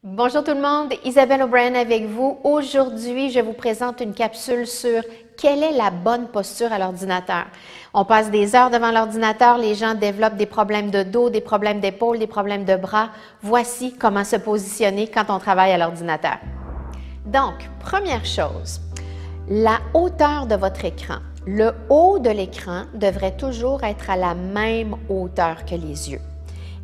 Bonjour tout le monde, Isabelle O'Brien avec vous. Aujourd'hui, je vous présente une capsule sur quelle est la bonne posture à l'ordinateur. On passe des heures devant l'ordinateur, les gens développent des problèmes de dos, des problèmes d'épaule, des problèmes de bras. Voici comment se positionner quand on travaille à l'ordinateur. Donc, première chose, la hauteur de votre écran. Le haut de l'écran devrait toujours être à la même hauteur que les yeux.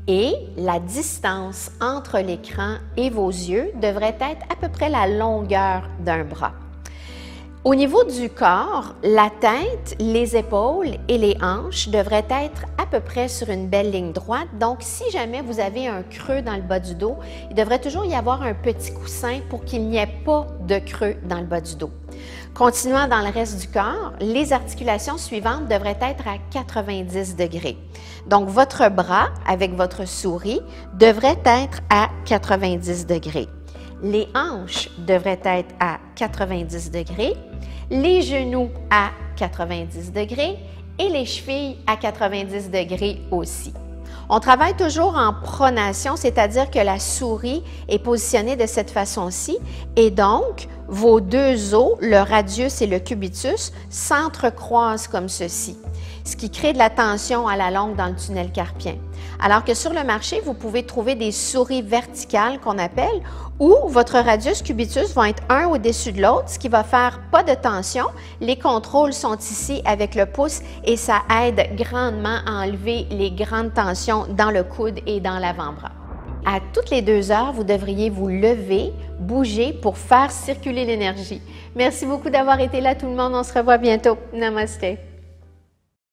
Et la distance entre l'écran et vos yeux devrait être à peu près la longueur d'un bras. Au niveau du corps, la tête, les épaules et les hanches devraient être à peu près sur une belle ligne droite. Donc, si jamais vous avez un creux dans le bas du dos, il devrait toujours y avoir un petit coussin pour qu'il n'y ait pas de creux dans le bas du dos. Continuant dans le reste du corps, les articulations suivantes devraient être à 90 degrés. Donc, votre bras avec votre souris devrait être à 90 degrés. Les hanches devraient être à 90 degrés, les genoux à 90 degrés et les chevilles à 90 degrés aussi. On travaille toujours en pronation, c'est-à-dire que la souris est positionnée de cette façon-ci et donc vos deux os, le radius et le cubitus, s'entrecroisent comme ceci, ce qui crée de la tension à la longue dans le tunnel carpien. Alors que sur le marché, vous pouvez trouver des souris verticales qu'on appelle où votre radius cubitus vont être un au-dessus de l'autre, ce qui va faire pas de tension. Les contrôles sont ici avec le pouce et ça aide grandement à enlever les grandes tensions dans le coude et dans l'avant-bras. À toutes les 2 heures, vous devriez vous lever, bouger pour faire circuler l'énergie. Merci beaucoup d'avoir été là tout le monde. On se revoit bientôt. Namaste.